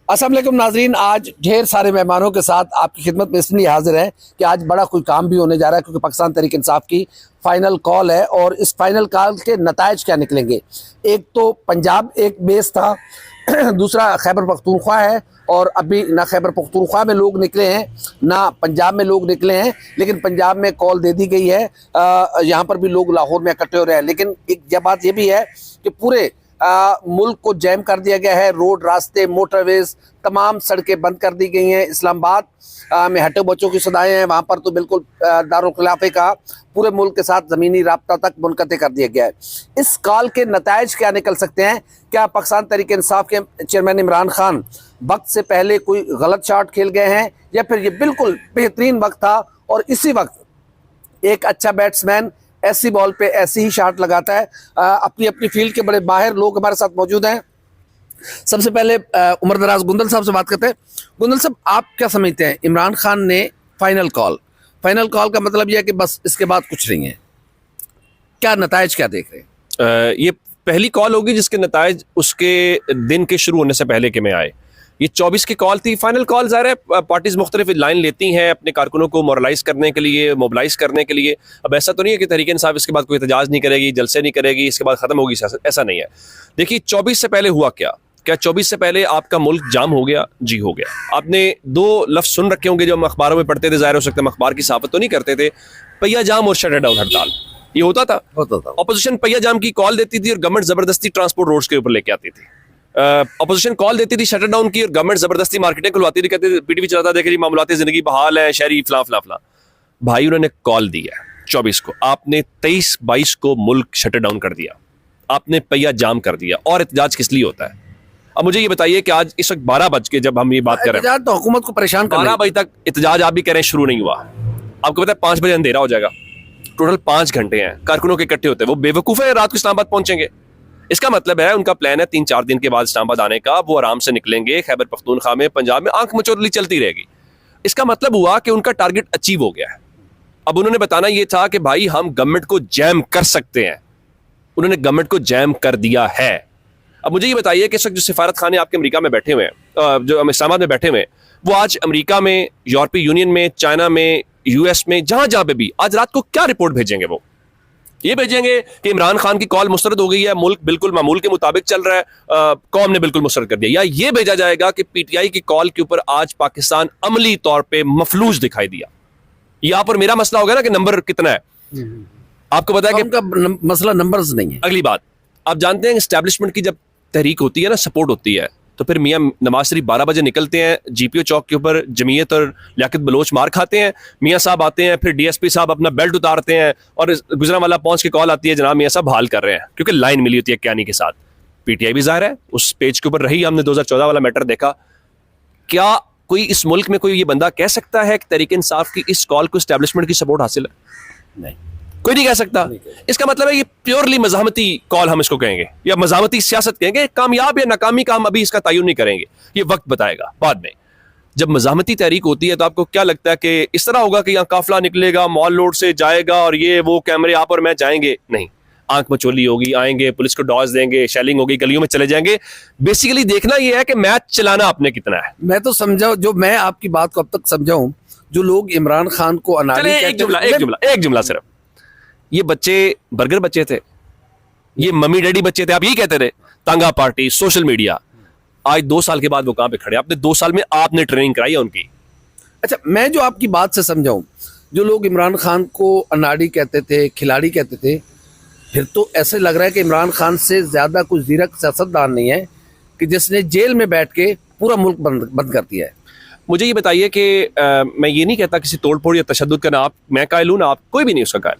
अस्सलाम वालेकुम नाजरीन, आज ढेर सारे मेहमानों के साथ आपकी खिदमत में इसलिए हाजिर है कि आज बड़ा कोई काम भी होने जा रहा है, क्योंकि पाकिस्तान तहरीक इंसाफ की फाइनल कॉल है और इस फाइनल कॉल के नताइज क्या निकलेंगे। एक तो पंजाब एक बेस था, दूसरा खैबर पख्तूनख्वा है, और अभी ना खैबर पख्तूनख्वा में लोग निकले हैं ना पंजाब में लोग निकले हैं, लेकिन पंजाब में कॉल दे दी गई है। यहाँ पर भी लोग लाहौर में इकट्ठे हो रहे हैं, लेकिन एक बात ये भी है कि पूरे मुल्क को जैम कर दिया गया है। रोड, रास्ते, मोटरवेज, तमाम सड़कें बंद कर दी गई हैं। इस्लामाबाद में हटे बच्चों की सदाएं हैं, वहाँ पर तो बिल्कुल दारुल खिलाफे का पूरे मुल्क के साथ ज़मीनी राब्ता तक मुनक़ते कर दिया गया है। इस कॉल के नताइज क्या निकल सकते हैं? क्या पाकिस्तान तहरीक इंसाफ के चेयरमैन इमरान खान वक्त से पहले कोई गलत शॉट खेल गए हैं, या फिर ये बिल्कुल बेहतरीन वक्त था और इसी वक्त एक अच्छा बैट्समैन ऐसी बॉल पे ऐसी ही शॉट लगाता है। अपनी अपनी फील्ड के बड़े बाहर लोग हमारे साथ मौजूद हैं। सबसे पहले उमर दराज गुंदल साहब से बात करते हैं। गुंदल साहब, आप क्या समझते हैं, इमरान खान ने फाइनल कॉल का मतलब यह है कि बस इसके बाद कुछ नहीं है, क्या नताइज क्या देख रहे हैं? ये पहली कॉल होगी जिसके नताइज उसके दिन के शुरू होने से पहले के में आए। ये 24 की कॉल थी, फाइनल कॉल ज़ाहिर है पार्टीज मुख्तलिफ लाइन लेती हैं अपने कारकुनों को मोरलाइज करने के लिए, मोबलाइज करने के लिए। अब ऐसा तो नहीं है कि तहरीक इंसाफ इसके बाद कोई एहतजाज नहीं करेगी, जलसे नहीं करेगी, इसके बाद ख़त्म होगी सियासत, ऐसा नहीं है। देखिए 24 से पहले हुआ क्या 24 से पहले आपका मुल्क जाम हो गया? जी हो गया। आपने दो लफ्ज़ सुन रखे होंगे जो हम अखबारों में पढ़ते थे, ज़ाहिर हो सकता है हम अखबार की सहाफ़त तो नहीं करते थे। पहिया जाम और शटर डाउन हड़ताल, ये होता था। अपोजिशन पहिया जाम की कॉल देती थी और गवर्नमेंट ज़बरदस्ती ट्रांसपोर्ट रोड्स के ऊपर लेके आती थी। अपोजिशन कॉल देती थी शटर डाउन की और गवर्नमेंट जबरदस्ती मार्केटें खुलवाती थी, कहते पीटीवी चलाता, देखे जी मामलाती जिंदगी बहाल है, शहरी फला फला फला। भाई उन्होंने कॉल दी है 24 को, आपने 23-22 को मुल्क शटर डाउन कर दिया, आपने पहिया जाम कर दिया। और एहतजाज किस लिए होता है? अब मुझे ये बताइए कि आज इस वक्त 12 बज के जब हम ये बात कर रहे हैं तो हुकूमत को परेशान कर 12 बजे तक एहतजाज आप भी कह रहे हैं शुरू नहीं हुआ। आपको पता है 5 बजे अंधेरा हो जाएगा। टोटल 5 घंटे हैं कारकुनों के इकट्ठे होते हैं। वो बेवकूफ़ है, रात को इस्लामाबाद पहुंचेंगे। इसका मतलब है उनका प्लान है 3-4 दिन के बाद इस्लामाबाद आने का। वो आराम से निकलेंगे, खैबर पख्तूनख्वा में, पंजाब में आंख मचोरली चलती रहेगी। इसका मतलब हुआ कि उनका टारगेट अचीव हो गया है। अब उन्होंने बताना ये था कि भाई हम गवर्नमेंट को जैम कर सकते हैं। उन्होंने गवर्नमेंट को जैम कर दिया है। अब मुझे ये बताइए कि इस वक्त जो सिफारत खाने आपके अमेरिका में बैठे हुए हैं, जो इस्लामाबाद में बैठे हुए हैं, वो आज अमेरिका में, यूरोपीय यूनियन में, चाइना में, यूएस में, जहां जहां पे भी आज रात को क्या रिपोर्ट भेजेंगे? वो ये भेजेंगे कि इमरान खान की कॉल मुस्तरद हो गई है, मुल्क बिल्कुल मामूल के मुताबिक चल रहा है, कौम ने बिल्कुल मुस्तरद कर दिया। या ये भेजा जाएगा कि पीटीआई की कॉल के ऊपर आज पाकिस्तान अमली तौर पे मफलूज दिखाई दिया। यहाँ पर मेरा मसला होगा ना कि नंबर कितना है। आपको पता है कि उनका मसला नंबर्स नहीं है। अगली बात, आप जानते हैं एस्टैब्लिशमेंट की जब तहरीक होती है ना, सपोर्ट होती है, तो फिर मियाँ नवाज शरीफ 12 बजे निकलते हैं, जीपीओ चौक के ऊपर जमीयत और लियाकत बलोच मार खाते हैं। मियाँ साहब आते हैं, फिर डीएसपी साहब अपना बेल्ट उतारते हैं और गुजरांवाला पहुंच के कॉल आती है, जनाब मियाँ साहब हाल कर रहे हैं, क्योंकि लाइन मिली होती है क्यानी के साथ। पीटीआई भी ज़ाहिर है उस पेज के ऊपर रही। हमने 2014 वाला मैटर देखा। क्या कोई इस मुल्क में कोई ये बंदा कह सकता है कि तहरीक इंसाफ की इस कॉल को एस्टैब्लिशमेंट की सपोर्ट हासिल है? नहीं, कोई नहीं कह सकता। इसका मतलब है ये प्योरली मज़ाहमती कॉल हम इसको कहेंगे, या मज़ाहमती सियासत कहेंगे। कामयाब या नाकामी का हम अभी इसका तयन नहीं करेंगे, ये वक्त बताएगा बाद में। जब मज़ाहमती तहरीक होती है तो आपको क्या लगता है कि इस तरह होगा कि यहाँ काफिला निकलेगा, मॉल रोड से जाएगा और ये वो कैमरे आप और मैं जाएंगे? नहीं, आंख मचोली होगी, आएंगे, पुलिस को डॉज देंगे, शेलिंग होगी, गलियों में चले जाएंगे। बेसिकली देखना यह है कि मैच चलाना आपने कितना है। मैं तो समझा, जो मैं आपकी बात को अब तक समझाऊं, जो लोग इमरान खान को अनाड़ी एक जुमला सिर्फ, ये बच्चे बर्गर बच्चे थे, ये मम्मी डैडी बच्चे थे, आप यही कहते रहे, तांगा पार्टी, सोशल मीडिया। आज 2 साल के बाद वो कहां पे खड़े? आपने 2 साल में आपने ट्रेनिंग कराई है उनकी। अच्छा, मैं जो आपकी बात से समझाऊं, जो लोग इमरान खान को अनाड़ी कहते थे, खिलाड़ी कहते थे, फिर तो ऐसे लग रहा है कि इमरान खान से ज्यादा कुछ जीरक सियासतदान नहीं है कि जिसने जेल में बैठ के पूरा मुल्क बंद कर दिया है। मुझे ये बताइए कि मैं ये नहीं कहता किसी तोड़ फोड़ या तशद्दुद का, ना आप मैं कायल हूं ना आप, कोई भी नहीं उसका कायल।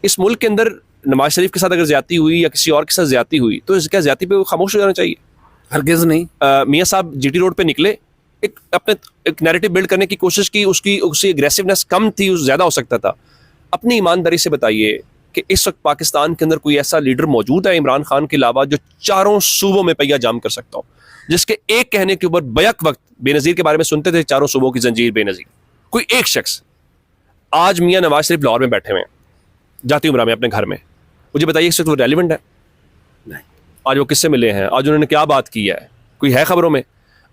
इस मुल्क के अंदर नवाज शरीफ के साथ अगर ज्यादती हुई या किसी और के साथ ज्यादती हुई तो क्या ज्यादती पे खामोश हो जाना चाहिए? हरगिज नहीं। मियाँ साहब जीटी रोड पे निकले, एक नैरेटिव बिल्ड करने की कोशिश की, उसकी एग्रेसिवनेस कम थी, ज्यादा हो सकता था। अपनी ईमानदारी से बताइए कि इस वक्त पाकिस्तान के अंदर कोई ऐसा लीडर मौजूद है इमरान खान के अलावा जो चारों सूबों में पहिया जाम कर सकता हो, जिसके एक कहने के ऊपर बैक वक्त बेनज़ीर के बारे में सुनते थे, चारों सूबों की जंजीर बेनज़ीर, कोई एक शख्स। आज मियाँ नवाज शरीफ लाहौर में बैठे हुए हैं, जाती उम्र में अपने घर में, मुझे बताइए इस वक्त वो रेलिवेंट है? नहीं। आज वो किससे मिले हैं? आज उन्होंने क्या बात की है? कोई है खबरों में?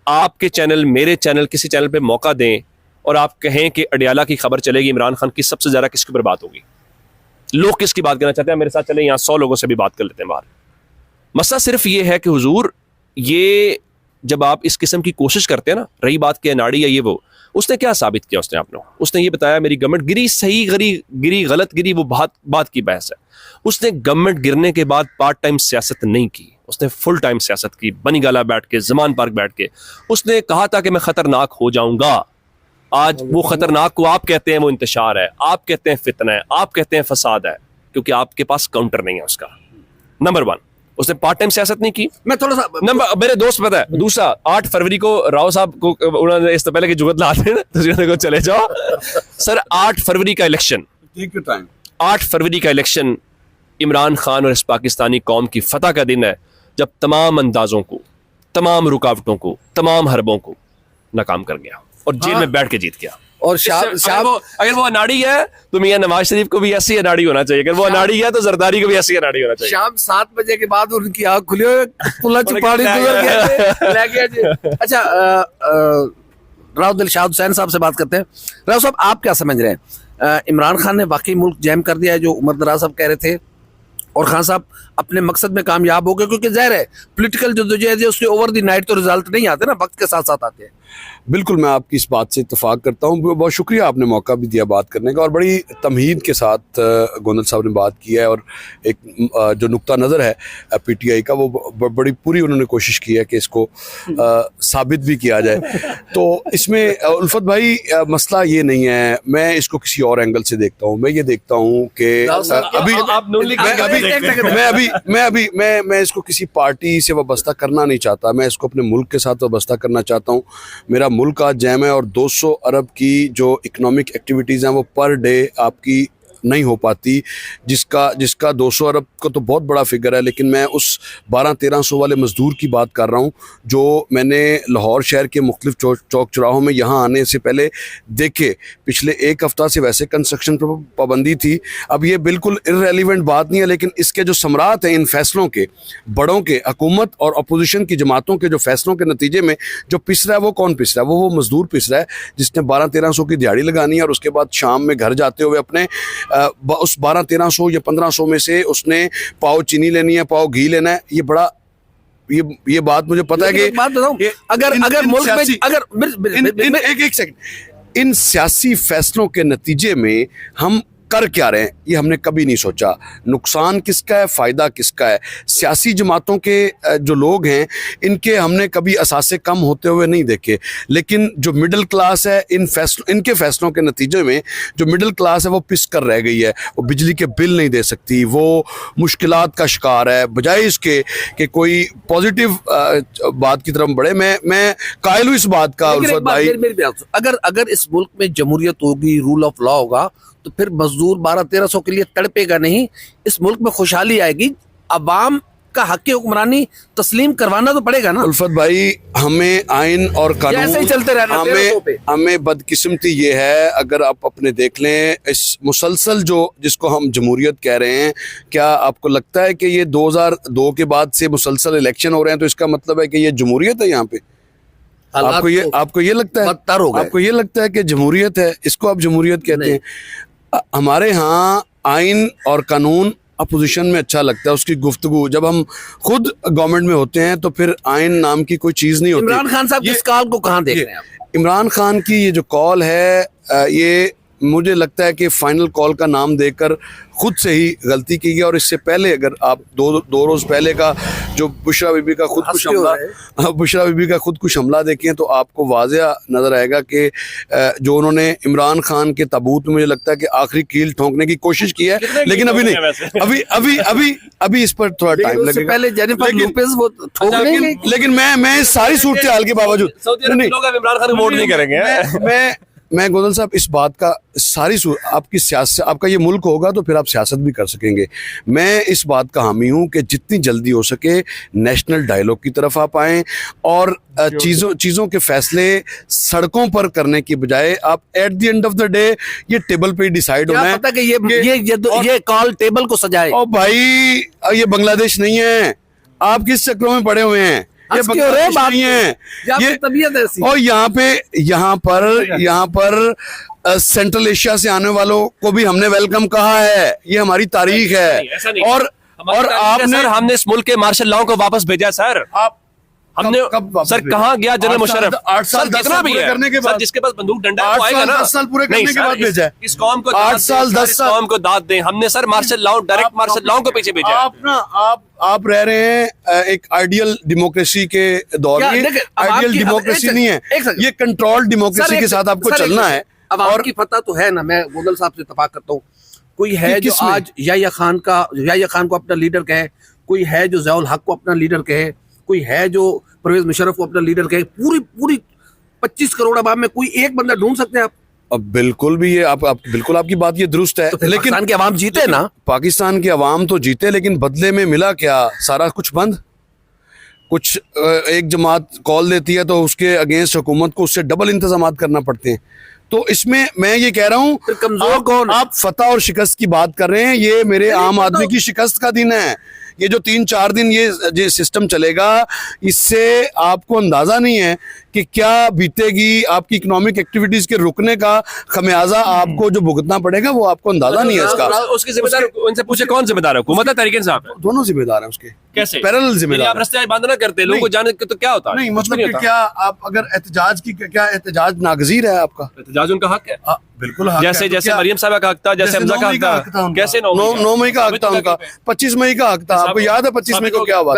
आपके चैनल, मेरे चैनल, किसी चैनल पे मौका दें और आप कहें कि अडियाला की खबर चलेगी, इमरान खान की सबसे ज्यादा किसके ऊपर बात होगी, लोग किसकी बात करना चाहते हैं, मेरे साथ चले, यहाँ 100 लोगों से भी बात कर लेते हैं बाहर। मसला सिर्फ ये है कि हुजूर, ये जब आप इस किस्म की कोशिश करते हैं ना, रही बात के अनाड़ी या ये वो, उसने क्या साबित किया? उसने ये बताया मेरी गवर्नमेंट गिरी, सही गिरी गलत गिरी, वो बात की बहस है। उसने गवर्नमेंट गिरने के बाद पार्ट टाइम सियासत नहीं की, उसने फुल टाइम सियासत की, बनीगाला बैठ के, जमान पार्क बैठ के। उसने कहा था कि मैं खतरनाक हो जाऊंगा। आज वो खतरनाक को आप कहते हैं वो इंतशार है, आप कहते हैं फितना है, आप कहते हैं फसाद है, क्योंकि आपके पास काउंटर नहीं है उसका। नंबर 1, उसने पार्ट टाइम सियासत नहीं की। मैं थोड़ा सा नंबर, मेरे दोस्त पता है, दूसरा 8 फरवरी को राव साहब को उन्होंने इससे पहले की जुगत लाते हैं तो चले जाओ सर। 8 फरवरी का इलेक्शन, 8 फरवरी का इलेक्शन इमरान खान और इस पाकिस्तानी कौम की फतह का दिन है, जब तमाम अंदाजों को, तमाम रुकावटों को, तमाम हरबों को नाकाम कर गया और जेल में बैठ के जीत गया। और अगर वो अनाड़ी है तो मियां नवाज शरीफ को भी ऐसी अनाड़ी होना चाहिए, अगर वो अनाड़ी है तो जरदारी को भी ऐसी अनाड़ी होना चाहिए। शाम 7 बजे के बाद उनकी आंख खुली हो, पुल्ला चुपाड़ी गुजर गया, ले गया जी। अच्छा, राव दिलशाद हुसैन साहब से बात करते हैं। राव साहब, आप क्या समझ रहे हैं, इमरान खान ने वाकई मुल्क जैम कर दिया है जो उमर दराज साहब कह रहे थे, और खान साहब अपने मकसद में कामयाब हो गए? क्योंकि जाहिर है पॉलिटिकल जद्दोजहद है, उसके ओवर द नाइट तो रिजल्ट नहीं आते ना, वक्त के साथ साथ आते हैं। बिल्कुल, मैं आपकी इस बात से इत्तेफाक करता हूँ। बहुत शुक्रिया, आपने मौका भी दिया बात करने का, और बड़ी तमहीद के साथ गोंदल साहब ने बात की है, और एक जो नुक्ता नज़र है पीटीआई का, वो बड़ी पूरी उन्होंने कोशिश की है कि इसको साबित भी किया जाए। तो इसमें उल्फत भाई, मसला ये नहीं है, मैं इसको किसी और एंगल से देखता हूँ। मैं ये देखता हूँ कि मैं इसको किसी पार्टी से वाबस्ता करना नहीं चाहता, मैं इसको अपने मुल्क के साथ वाबस्ता करना चाहता हूँ। मेरा मुल्क आज जैम है, और 200 अरब की जो इकोनॉमिक एक्टिविटीज़ हैं वो पर डे आपकी नहीं हो पाती, जिसका 200 अरब का तो बहुत बड़ा फिगर है, लेकिन मैं उस 1200-1300 वाले मज़दूर की बात कर रहा हूँ जो मैंने लाहौर शहर के मुख्तलिफ चौक चौराहों में यहाँ आने से पहले देखे। पिछले 1 हफ़्ता से वैसे कंस्ट्रक्शन पर पाबंदी थी, अब ये बिल्कुल इररेलेवेंट बात नहीं है, लेकिन इसके जो समरात हैं इन फैसलों के, बड़ों के, हुकूमत और अपोजिशन की जमातों के जो फैसलों के नतीजे में जो पिस रहा है, वो कौन पिस रहा है? वो मज़दूर पिस रहा है जिसने 1200-1300 की दिहाड़ी लगानी है, और उसके बाद शाम में घर जाते हुए अपने उस 1200-1300 या 1500 में से उसने पाव चीनी लेनी है, पाव घी लेना है। ये बड़ा ये बात मुझे पता है कि बात बताऊं, अगर मुल्क में अगर एक सेकंड, इन सियासी फैसलों के नतीजे में हम कर क्या रहे हैं, ये हमने कभी नहीं सोचा। नुकसान किसका है, फ़ायदा किसका है? सियासी जमातों के जो लोग हैं, इनके हमने कभी असासे कम होते हुए नहीं देखे, लेकिन जो मिडिल क्लास है, इनके फैसलों के नतीजे में जो मिडिल क्लास है वो पिस कर रह गई है। वो बिजली के बिल नहीं दे सकती, वो मुश्किलात का शिकार है, बजाय इसके कि कोई पॉजिटिव बात की तरफ बढ़े। मैं कायल हूँ इस बात का उल्फत भाई। अगर इस मुल्क में जमहूरियत होगी, रूल ऑफ लॉ होगा, तो फिर मजदूर 1200-1300 के लिए तड़पेगा नहीं, इस मुल्क में खुशहाली आएगी। अवाम का हक हुक्मरानी तस्लीम करवाना तो पड़ेगा ना उल्फत भाई। हमें आइन और कानून ऐसे ही चलते रहना, हमें बदकिस्मती ये है, अगर आप अपने देख लें इस मुसलसल जिसको हम जमहूरियत कह रहे हैं, क्या आपको लगता है कि ये 2002 के बाद से मुसलसल इलेक्शन हो रहे हैं तो इसका मतलब है कि ये जमहूरियत है? यहाँ पे आपको ये लगता है? आपको ये लगता है कि जमहूरियत है? इसको आप जमहूरियत कहते हैं? हमारे यहाँ आइन और कानून अपोजिशन में अच्छा लगता है, उसकी गुफ्तगू। जब हम खुद गवर्नमेंट में होते हैं तो फिर आइन नाम की कोई चीज़ नहीं होती। इमरान खान साहब किस कॉल को कहाँ देख रहे हैं आप? इमरान खान की ये जो कॉल है, ये मुझे लगता है कि फाइनल कॉल का नाम देकर खुद से ही गलती की गई। और इससे पहले अगर आप दो रोज़ पहले का जो बुशरा बीबी का खुदकुश हमला देखें तो आपको वाज़ेह नज़र आएगा कि जो उन्होंने इमरान खान के ताबूत में मुझे लगता है कि आखिरी कील ठोंकने की कोशिश की है, लेकिन अभी नहीं, अभी इस पर थोड़ा टाइम लगेगा। पहले जेनिफर लोपेज वो लेकिन मैं सारी सूरत हाल के बावजूद इमरान खान वोट नहीं करेंगे। मैं गोदल साहब इस बात का आपकी सियासत, आपका ये मुल्क होगा तो फिर आप सियासत भी कर सकेंगे। मैं इस बात का हामी हूँ कि जितनी जल्दी हो सके नेशनल डायलॉग की तरफ आप आएँ, और चीज़ों के फैसले सड़कों पर करने की बजाय आप at the end of the day ये टेबल पे डिसाइड होना है कि ये कॉल टेबल को सजाए। और भाई ये बांग्लादेश नहीं है, आप किस चक्रों में पड़े हुए हैं? हंस क्यों रहे हैं? बात नहीं है, ये तबीयत ऐसी। और यहाँ पर सेंट्रल एशिया से आने वालों को भी हमने वेलकम कहा है, ये हमारी तारीख है। और हमने इस मुल्क के मार्शल लॉ को वापस भेजा सर। हमने सर कहाँ गया जनरल मुशर्रफ? 8 साल 10 साल पूरे करने के बाद, जिसके पास बंदूक डंडा है वो आएगा ना। 10 साल पूरे करने के बाद भेजा है इस कौम को। 8 साल 10 साल कौम को दाद दें। हमने sir martial law, direct martial law को पीछे भेजा। आप रह रहे हैं एक आइडियल डेमोक्रेसी के दौर में। आइडियल डेमोक्रेसी नहीं है ये, कंट्रोल डेमोक्रेसी के साथ आपको चलना है। और की पता तो है ना, मैं गोदल साहब से इत्तेफाक करता हूँ, कोई है जो आज याह्या खान को अपना लीडर कहे, कोई है जो ज़ियाउल हक को अपना लीडर कहे, कोई है जो परवेज मुशर्रफ को अपना लीडर कहे। पूरी 25 करोड़ आबाद में कोई एक बंदा ढूंढ सकते हैं आप? अब बिल्कुल भी ये आप बिल्कुल आपकी बात ये दुरुस्त है, तो लेकिन पाकिस्तान की आवाम जीते ना। पाकिस्तान की आवाम तो जीते, लेकिन बदले में मिला क्या? सारा कुछ बंद। कुछ एक जमात कॉल देती है तो उसके अगेंस्ट हुकूमत को उससे डबल इंतजाम करना पड़ते हैं। तो इसमें मैं ये कह रहा हूँ, कमजोर कौन? आप फतह और शिकस्त की बात कर रहे हैं, ये मेरे आम आदमी की शिकस्त का दिन है। ये जो 3-4 दिन ये सिस्टम चलेगा, इससे आपको अंदाजा नहीं है कि क्या बीतेगी। आपकी इकोनॉमिक एक्टिविटीज के रुकने का खमियाजा आपको जो भुगतना पड़ेगा वो आपको अंदाजा नहीं है इसका। उसके जिम्मेदार उनसे पूछे कौन जिम्मेदार है? हुकूमत है, तहरीक इंसाफ है? दोनों जिम्मेदार हैं उसके। कैसे पैरेलल जिम्मेदार? आप रास्ते बंद ना करते, लोगों को जाने के तो क्या होता है? नहीं मतलब कि क्या आप अगर एहतजाज की, क्या एहतजाज नागजीर है आपका? एहतजाज उनका हक है, बिल्कुल हक है। जैसे मरियम साहब का हक था, जैसे हमजा का हक था। कैसे 9 मई का हक था उनका, 25 मई का हक था। आपको याद है 25 मई को क्या हुआ?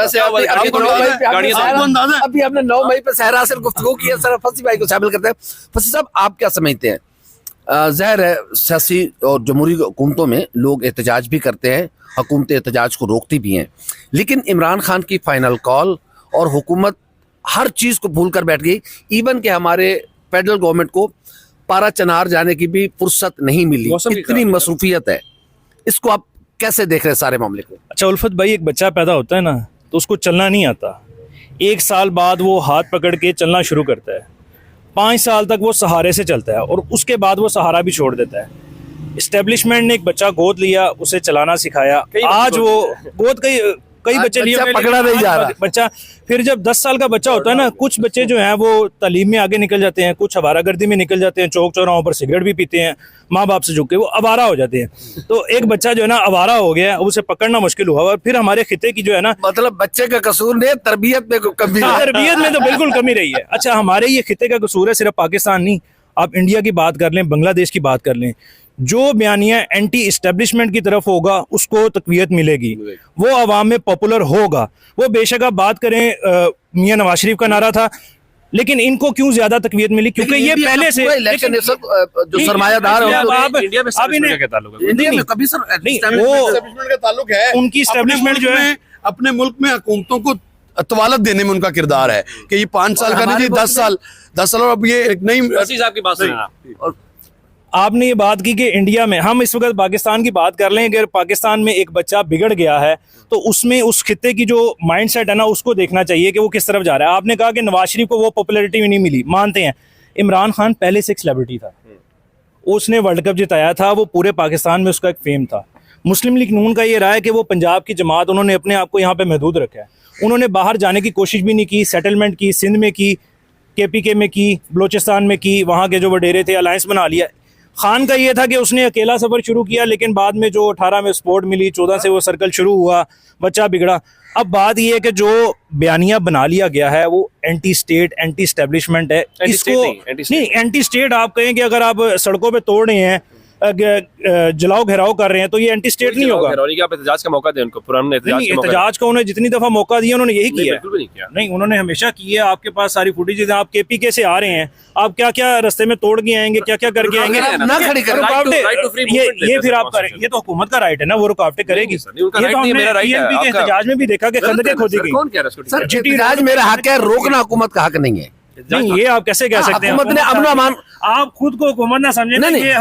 अभी हमने 9 मई पे सहरा से गुफ्तगू की है। सर फसी भाई को शामिल करते हैं। फसी साहब, आप क्या समझते हैं? ज़ाहिर है सियासी और जमहूरी हुकूमतों में लोग एहतजाज भी करते हैं, हुकूमतें एहतजाज को रोकती भी हैं, लेकिन इमरान खान की फाइनल कॉल और हुकूमत हर चीज़ को भूल कर बैठ गई। इवन के हमारे फेडरल गवर्नमेंट को पारा चनार जाने की भी फुर्सत नहीं मिली, इतनी मसरूफियत है। इसको आप कैसे देख रहे हैं सारे मामले को? अच्छा उल्फत भाई, एक बच्चा पैदा होता है ना तो उसको चलना नहीं आता। 1 साल बाद वो हाथ पकड़ के चलना शुरू करता है, 5 साल तक वो सहारे से चलता है और उसके बाद वो सहारा भी छोड़ देता है। इस्टेब्लिशमेंट ने एक बच्चा गोद लिया, उसे चलाना सिखाया। आज वो गोद कई बच्चे लिए, पकड़ा नहीं जा रहा बच्चा। फिर जब 10 साल का बच्चा होता है ना, कुछ बच्चे जो हैं वो तालीम में आगे निकल जाते हैं, कुछ आवारागर्दी में निकल जाते हैं, चौक चौराहों पर सिगरेट भी पीते हैं, माँ बाप से झुक के वो आवारा हो जाते हैं। तो एक बच्चा जो है ना आवारा हो गया, उसे पकड़ना मुश्किल हुआ। और फिर हमारे खिते की जो है ना, मतलब बच्चे का कसूर नहीं, तरबियत में कमी है। तरबियत में तो बिल्कुल कमी रही है। अच्छा, हमारे ये खिते का कसूर है, सिर्फ पाकिस्तान नहीं, आप इंडिया की बात कर लें, बांग्लादेश की बात कर लें, जो बयानिया एंटी इस्टेब्लिशमेंट की तरफ होगा उसको तकवीयत मिलेगी, वो अवाम में पॉपुलर होगा। वो बेशक आप बात करें मियां नवाज शरीफ का नारा था, लेकिन इनको क्यों ज्यादा तकवीयत मिली? क्योंकि ये पहले से इलेक्शन जो सरमायादार है इंडिया में क्या ताल्लुक है? इंडिया में कभी सर एस्टेब्लिशमेंट का ताल्लुक है, उनकी एस्टेब्लिशमेंट जो है अपने मुल्क में हुकूमतों को तवालत देने में उनका किरदार है कि ये 5 साल का नहीं, 10 साल और अब ये एक नई आपकी बात सुना। आपने ये बात की कि इंडिया में, हम इस वक्त पाकिस्तान की बात कर लें, अगर पाकिस्तान में एक बच्चा बिगड़ गया है तो उसमें उस खिते की जो माइंडसेट है ना उसको देखना चाहिए कि वो किस तरफ जा रहा है। आपने कहा कि नवाज शरीफ को वो पॉपुलैरिटी भी नहीं मिली, मानते हैं। इमरान खान पहले से एक सेलिब्रिटी था, उसने वर्ल्ड कप जिताया था, वो पूरे पाकिस्तान में उसका एक फेम था। मुस्लिम लीग नून का ये रहा है कि वो पंजाब की जमात, उन्होंने अपने आप को यहाँ पे महदूद रखा है। उन्होंने बाहर जाने की कोशिश भी नहीं की, सेटलमेंट की, सिंध में की, KPK में की, बलोचिस्तान में की, वहाँ के जो वडेरे थे अलायंस बना लिया। खान का ये था कि उसने अकेला सफ़र शुरू किया, लेकिन बाद में जो 18 में सपोर्ट मिली, 14 से वो सर्कल शुरू हुआ, बच्चा बिगड़ा। अब बात ये है कि जो बयानिया बना लिया गया है वो एंटी स्टेट, एंटी एस्टेब्लिशमेंट है। इसको नहीं, एंटी स्टेट आप कहें कि अगर आप सड़कों पे तोड़ रहे हैं, जलाओ घेराव कर रहे हैं, तो ये एंटी स्टेट नहीं होगा। आप एहतजाज का मौका दें उनको, पुराने एहतजाज का उन्हें जितनी दफा मौका दिया उन्होंने यही किया है। नहीं, उन्होंने हमेशा किया। आपके पास सारी फुटेज है, आप KPK से आ रहे हैं, आप क्या क्या रास्ते में तोड़ के आएंगे, क्या क्या करके आएंगे, ये फिर आप करें, ये तो हुकूमत का राइट है ना, वो रुकावटें करेगी। एहतजाज में भी देखा कि खंदकें खोदी गई। एहतजाज मेरा हक है, रोकना हुकूमत का हक नहीं है। नहीं, ये आप कैसे कह सकते हैं? हुकूमत ने अमन अमान, आप खुद को हुकूमत ना समझे ना, ये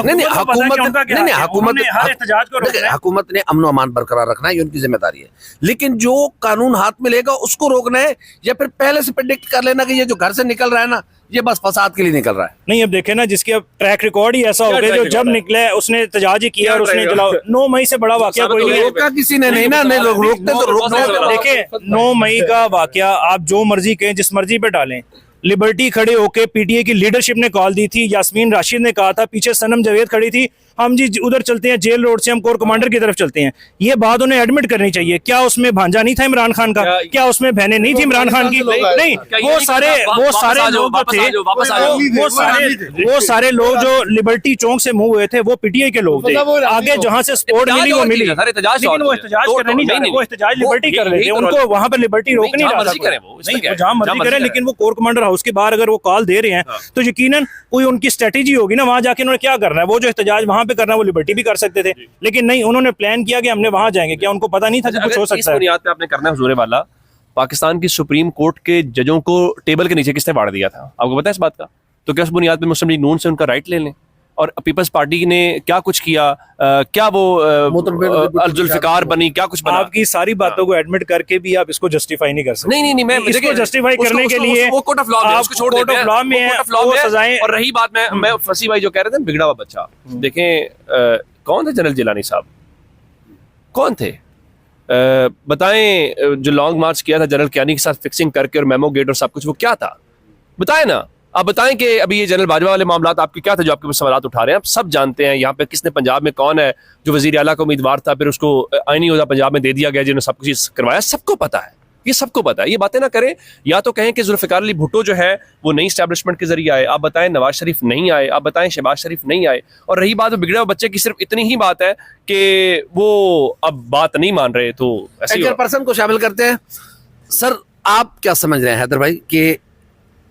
हुकूमत ने अमन अमान बरकरार रखना है, ये उनकी जिम्मेदारी है। लेकिन जो कानून हाथ में लेगा उसको रोकना है, या फिर पहले से प्रेडिक्ट कर लेना कि ये जो घर से निकल रहा है ना, ये बस फसाद के लिए निकल रहा है। नहीं, अब देखे ना, जिसके अब ट्रैक रिकॉर्ड ही ऐसा हो गया, जो जब निकले उसने एहतजाज ही किया और उसने जलाओ। 9 मई से बड़ा वाकया कोई नहीं है। रोका किसी ने नहीं ना, नहीं रोकते तो रोकने। देखिए, 9 मई का वाकया आप जो मर्जी कहें, जिस मर्जी पे डालें, लिबर्टी खड़े होके पीटीए की लीडरशिप ने कॉल दी थी, यास्मीन राशिद ने कहा था, पीछे सनम जावेद खड़ी थी, हम जी उधर चलते हैं, जेल रोड से हम कोर कमांडर की तरफ चलते हैं। ये बात उन्हें एडमिट करनी चाहिए। क्या उसमें भांजा नहीं था इमरान खान का? क्या उसमें बहनें नहीं थी इमरान खान की? नहीं, वो सारे लोग जो थे, वो सारे लोग जो लिबर्टी चौक से मूव हुए थे, वो पीटीआई के लोग थे। आगे जहां से सपोर्ट मिली वो मिली, लेकिन वो एहतजाज करने नहीं जा रहे, वो एहतजाज लिबर्टी कर रहे थे। उनको वहां पर लिबर्टी रोक नहीं जा रहा, जहां मर्जी करें। लेकिन वो कोर कमांडर हाउस के बाहर अगर वो कॉल दे रहे हैं तो यकीनन कोई उनकी स्ट्रेटेजी होगी ना, वहां जाके उन्होंने क्या करना है। वो जो एहतजाज वहां पे करना है वो लिबर्टी भी कर सकते थे, लेकिन नहीं, उन्होंने प्लान किया कि हमने वहां जाएंगे। क्या उनको पता नहीं था कि कुछ हो सकता है? बुनियाद पे आपने करना है हुजूर वाला, पाकिस्तान की सुप्रीम कोर्ट के जजों को टेबल के नीचे किसने बांट दिया था, आपको पता है इस बात का? तो क्या उस बुनियाद पे मुस्लिम लीग नून से उनका राइट ले लें? और पीपल्स पार्टी ने क्या कुछ किया, क्या वो जुल्फिकार बनी, क्या कुछ बना? आपकी सारी बातों को एडमिट करके भी आप इसको जस्टिफाई नहीं कर सकते। नहीं, मैं इसको जस्टिफाई करने के लिए वो कोर्ट ऑफ लॉ में उसको छोड़ देते हैं, लॉ में है, वो सजाएं। और रही बात, मैं फसी भाई जो कह रहे थे बिगड़ा हुआ बच्चा, देखें कौन थे जनरल जिलानी साहब, कौन थे? बताएं, जो लॉन्ग मार्च किया था जनरल कियानी के साथ फिक्सिंग करके और मेमो गेट और सब कुछ, वो क्या था? बताएं ना, आप बताएं कि अभी ये जनरल बाजवा वाले मामला आपके क्या थे जो आपके सवाल उठा रहे हैं? आप सब जानते हैं यहाँ पे किसने, पंजाब में कौन है जो वजीर आला का उम्मीदवार था, फिर उसको आईनी ओहदा पंजाब में दे दिया गया, जिन्होंने सब कुछ करवाया, सबको पता है, ये सबको पता है। ये बातें ना करें, या तो कहें कि जुल्फिकार अली भुट्टो जो है वो नई एस्टैब्लिशमेंट के जरिए आए, आप बताएं नवाज शरीफ नहीं आए, आप बताएं शहबाज शरीफ नहीं आए। और रही बात बिगड़े हुए बच्चे की, सिर्फ इतनी ही बात है कि वो अब बात नहीं मान रहे, तो ऐसे पर्सन को शामिल करते हैं। सर, आप क्या समझ रहे हैं हैदर भाई कि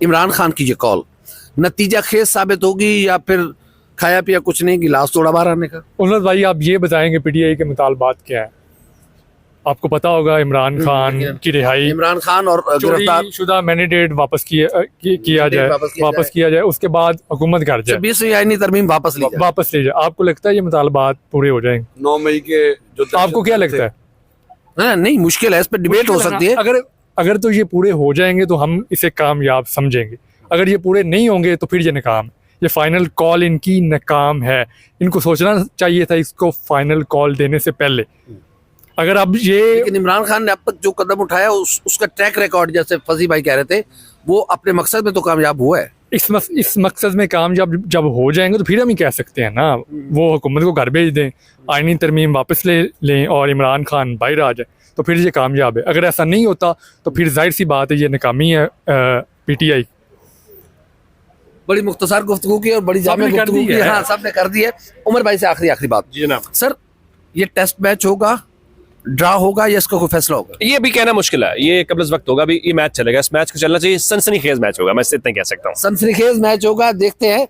इमरान खान की ये कॉल नतीजा खेज साबित होगी, या फिर खाया पिया कुछ नहीं, गिलास तोड़ा बाहर आने का? उन्नत भाई, आप ये बताएंगे पीटीआई के मुतालबात क्या है? आपको पता होगा इमरान खान की रिहाई, इमरान खान और गिरफ्तार शुदा मैंडेट वापस किया जाए, उसके बाद हुकूमत कर जाए, 26वीं आईनी तरमीम वापस ली जाए। आपको लगता है ये मुतालबात पूरे हो जाएंगे 9 मई के? जो आपको क्या लगता है? नहीं, मुश्किल है, इस पर डिबेट हो सकती है। अगर तो ये पूरे हो जाएंगे तो हम इसे कामयाब समझेंगे, अगर ये पूरे नहीं होंगे तो फिर ये नाकाम। ये फाइनल कॉल इनकी नाकाम है। इनको सोचना चाहिए था इसको फाइनल कॉल देने से पहले। अगर अब ये, लेकिन इमरान खान ने अब तक जो कदम उठाया उसका ट्रैक रिकॉर्ड, जैसे फजी भाई कह रहे थे, वो अपने मकसद में तो कामयाब हुआ है। इस मकसद में कामयाब जब हो जाएंगे तो फिर हम ही कह सकते हैं ना, वो हुकूमत को घर भेज दें, आईनी तरमीम वापस ले लें और इमरान खान बाहर आ जाए, तो फिर ये कामयाब है। अगर ऐसा नहीं होता तो फिर जाहिर सी बात है ये नाकामी है पीटीआई। बड़ी मुख्तसर गुफ्तगू की और बड़ी जामे गुफ्तगू की, हाँ, सबने कर दी है। उमर भाई से आखिरी बात जी जनाब। सर, ये टेस्ट मैच होगा, ड्रा होगा, या इसका कोई फैसला होगा? ये भी कहना मुश्किल है, ये कबल वक्त होगा। अभी ये मैच चलेगा, इस मैच को चलना चाहिए, सनसनीखेज मैच होगा, मैं इतना कह सकता हूँ। सनसनीखेज मैच होगा, देखते हैं।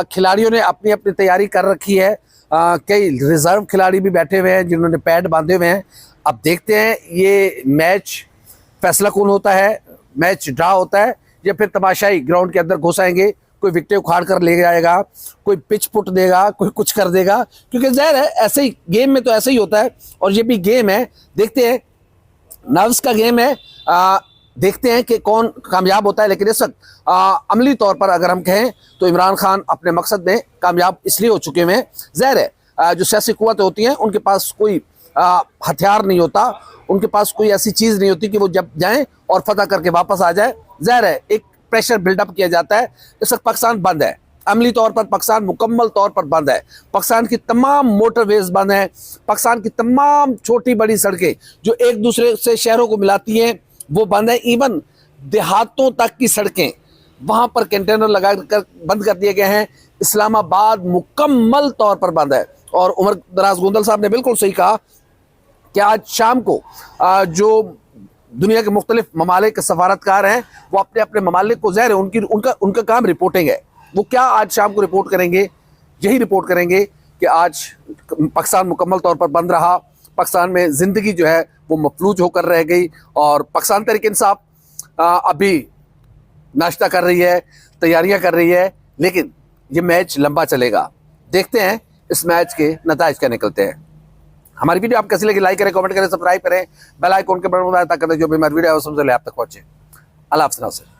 खिलाड़ियों ने अपनी अपनी तैयारी कर रखी है, कई रिजर्व खिलाड़ी भी बैठे हुए हैं जिन्होंने पैड बांधे हुए हैं। अब देखते हैं ये मैच फैसला कौन होता है, मैच ड्रा होता है, या फिर तमाशाई ग्राउंड के अंदर घुसाएंगे, कोई विकेट उखाड़ कर ले जाएगा, कोई पिच पुट देगा, कोई कुछ कर देगा। क्योंकि जाहिर है ऐसे ही गेम में तो ऐसे ही होता है, और ये भी गेम है। देखते हैं, नर्व्स का गेम है, देखते हैं कि कौन कामयाब होता है। लेकिन इस वक्त अमली तौर पर अगर हम कहें तो इमरान खान अपने मकसद में कामयाब इसलिए हो चुके हैं। जाहिर है जो सियासी कुव्वतें होती हैं उनके पास कोई हथियार नहीं होता, उनके पास कोई ऐसी चीज़ नहीं होती कि वो जब जाएं और फतह करके वापस आ जाए। जाहिर है एक प्रेशर बिल्डअप किया जाता है। इस वक्त पाकिस्तान बंद है, अमली तौर पर पाकिस्तान मुकम्मल तौर पर बंद है। पाकिस्तान की तमाम मोटरवेज बंद हैं, पाकिस्तान की तमाम छोटी बड़ी सड़कें जो एक दूसरे से शहरों को मिलाती हैं वो बंद है। इवन देहातों तक की सड़कें, वहाँ पर कंटेनर लगा कर बंद कर दिए गए हैं। इस्लामाबाद मुकम्मल तौर पर बंद है। और उमर दराज गोंदल साहब ने बिल्कुल सही कहा कि आज शाम को जो दुनिया के मुख्तलिफ ममालिक के सफारतकार हैं वो अपने अपने ममालिक को, ज़ाहिर है उनका काम रिपोर्टिंग है, वो क्या आज शाम को रिपोर्ट करेंगे, यही रिपोर्ट करेंगे कि आज पाकिस्तान मुकम्मल तौर पर बंद रहा, पाकिस्तान में ज़िंदगी जो है वो मफलूज होकर रह गई। और पाकिस्तान तहरीक इंसाफ अभी नाश्ता कर रही है, तैयारियां कर रही है, लेकिन ये मैच लंबा चलेगा। देखते हैं इस मैच के नताइज क्या निकलते हैं। हमारी वीडियो आप कैसी लगी, लाइक करें, कमेंट करें, सब्सक्राइब करें, बेल आइकॉन के बटन पर ताकि जो भी हमारी वीडियो है वो सबसे पहले आप तक पहुंचे। अल्लाह हाफ़िज़।